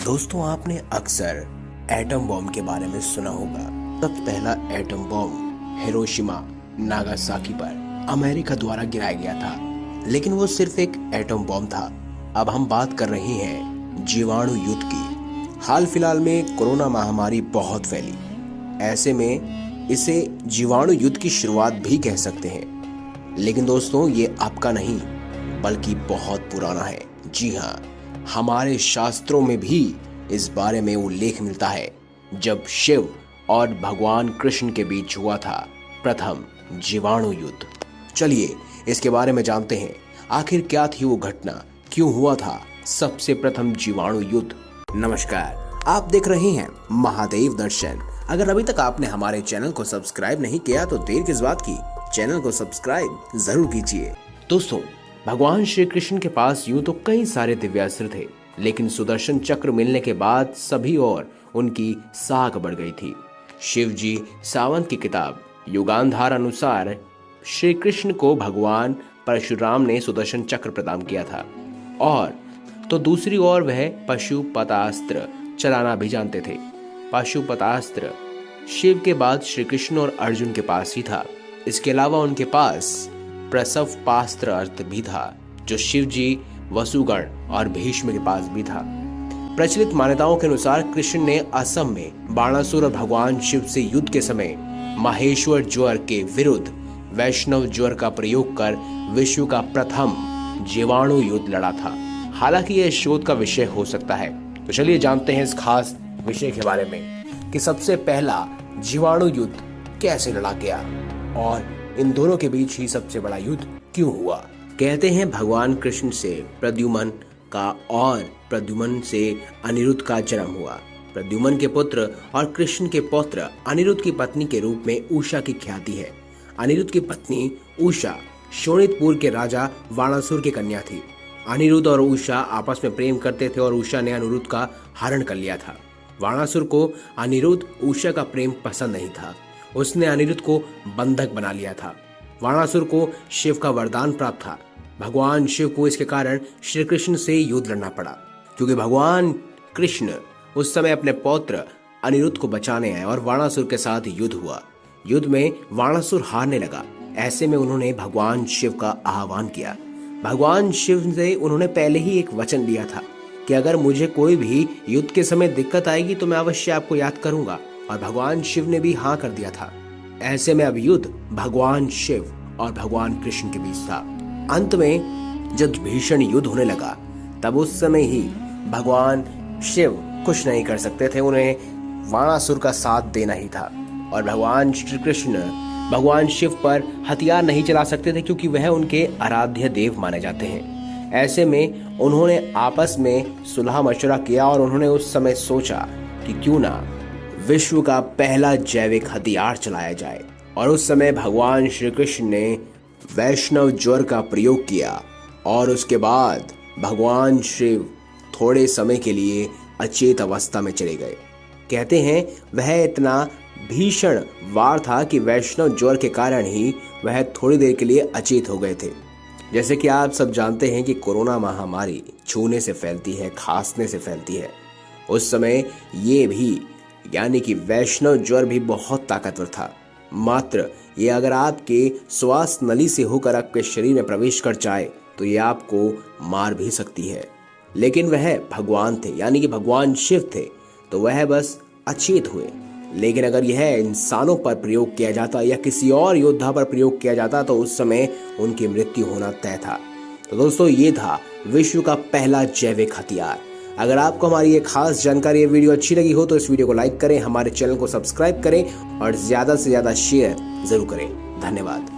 दोस्तों, आपने अक्सर एटम बॉम्ब के बारे में सुना होगा। सबसे पहला एटम बॉम्ब हिरोशिमा नागासाकी पर अमेरिका द्वारा गिराया गया था, लेकिन वो सिर्फ एक एटम बॉम्ब था। अब हम बात कर रहे हैं जीवाणु युद्ध की। हाल फिलहाल में कोरोना महामारी बहुत फैली, ऐसे में इसे जीवाणु युद्ध की शुरुआत भी कह सकते हैं। लेकिन दोस्तों, ये आपका नहीं बल्कि बहुत पुराना है। जी हाँ, हमारे शास्त्रों में भी इस बारे में उल्लेख मिलता है, जब शिव और भगवान कृष्ण के बीच हुआ था प्रथम जीवाणु युद्ध। चलिए इसके बारे में जानते हैं, आखिर क्या थी वो घटना, क्यों हुआ था सबसे प्रथम जीवाणु युद्ध। नमस्कार, आप देख रहे हैं महादेव दर्शन। अगर अभी तक आपने हमारे चैनल को सब्सक्राइब नहीं किया तो देर किस बात की, चैनल को सब्सक्राइब जरूर कीजिए। दोस्तों, भगवान श्री कृष्ण के पास यूं तो कई सारे दिव्यास्त्र थे, लेकिन सुदर्शन चक्र मिलने के बाद सभी और उनकी साख बढ़ गई थी। शिव जी सावंत की किताब युगांधार अनुसार श्री कृष्ण को भगवान परशुराम ने सुदर्शन चक्र प्रदान किया था, और तो दूसरी ओर वह पशुपतास्त्र चलाना भी जानते थे। पशुपतास्त्र शिव के बाद श्री कृष्ण और अर्जुन के पास ही था। इसके अलावा उनके पास प्रसवपास्त्र अर्थ भी था, जो शिव जी, वसुगण और भीष्म के पास भी था। प्रचलित मान्यताओं के अनुसार कृष्ण ने असम में बाणासुर और भगवान शिव से युद्ध के समय माहेश्वर ज्वर के विरुद्ध वैष्णव ज्वर का प्रयोग कर विश्व का प्रथम जीवाणु युद्ध लड़ा था। हालांकि यह शोध का विषय हो सकता है, तो चलिए जानते हैं इस खास विषय के बारे में कि सबसे पहला जीवाणु युद्ध कैसे लड़ा गया और इन दोनों के बीच ही सबसे बड़ा युद्ध क्यों हुआ। कहते हैं भगवान कृष्ण से प्रद्युम्न का और प्रद्युम्न से अनिरुद्ध का जन्म हुआ। प्रद्युम्न के पुत्र और कृष्ण के पौत्र अनिरुद्ध की पत्नी के रूप में उषा की ख्याति है। अनिरुद्ध की पत्नी उषा शोणितपुर के राजा वाणासुर की कन्या थी। अनिरुद्ध और उषा आपस में प्रेम करते थे और उषा ने अनिरुद्ध का हरण कर लिया था। वाणासुर को अनिरुद्ध उषा का प्रेम पसंद नहीं था। उसने अनिरुद्ध को बंधक बना लिया था। वाणासुर को शिव का वरदान प्राप्त था। भगवान शिव को इसके कारण श्री कृष्ण से युद्ध लड़ना पड़ा, क्योंकि भगवान कृष्ण उस समय अपने पौत्र अनिरुद्ध को बचाने आए और वाणासुर के साथ युद्ध हुआ। युद्ध में वाणासुर हारने लगा। ऐसे में उन्होंने भगवान शिव का आह्वान किया। भगवान शिव से उन्होंने पहले ही एक वचन लिया था कि अगर मुझे कोई भी युद्ध के समय दिक्कत आएगी तो मैं अवश्य आपको याद करूंगा, और भगवान शिव ने भी हाँ कर दिया था। ऐसे में अब युद्ध भगवान शिव और भगवान कृष्ण के बीच था। अंत में जब भीषण युद्ध होने लगा, तब उस समय ही भगवान शिव कुछ नहीं कर सकते थे, उन्हें वाणासुर का साथ देना ही था। और भगवान श्री कृष्ण भगवान शिव पर हथियार नहीं चला सकते थे, क्योंकि वह उनके आराध्य देव माने जाते हैं। ऐसे में उन्होंने आपस में सुलह मशवरा किया और उन्होंने उस समय सोचा कि क्यों ना विश्व का पहला जैविक हथियार चलाया जाए। और उस समय भगवान श्री कृष्ण ने वैष्णव ज्वर का प्रयोग किया, और उसके बाद भगवान शिव थोड़े समय के लिए अचेत अवस्था में चले गए। कहते हैं वह इतना भीषण वार था कि वैष्णव ज्वर के कारण ही वह थोड़ी देर के लिए अचेत हो गए थे। जैसे कि आप सब जानते हैं कि कोरोना महामारी छूने से फैलती है, खांसने से फैलती है। उस समय ये भी यानी कि वैष्णव ज्वर भी बहुत ताकतवर था। मात्र ये अगर आपके श्वास नली से होकर आपके शरीर में प्रवेश कर जाए तो ये आपको मार भी सकती है। लेकिन वह भगवान थे, यानी कि भगवान शिव थे, तो वह बस अचेत हुए। लेकिन अगर यह इंसानों पर प्रयोग किया जाता या किसी और योद्धा पर प्रयोग किया जाता तो उस समय उनकी मृत्यु होना तय था। तो दोस्तों, ये था विश्व का पहला जैविक हथियार। अगर आपको हमारी ये खास जानकारी, ये वीडियो अच्छी लगी हो तो इस वीडियो को लाइक करें, हमारे चैनल को सब्सक्राइब करें और ज़्यादा से ज़्यादा शेयर जरूर करें। धन्यवाद।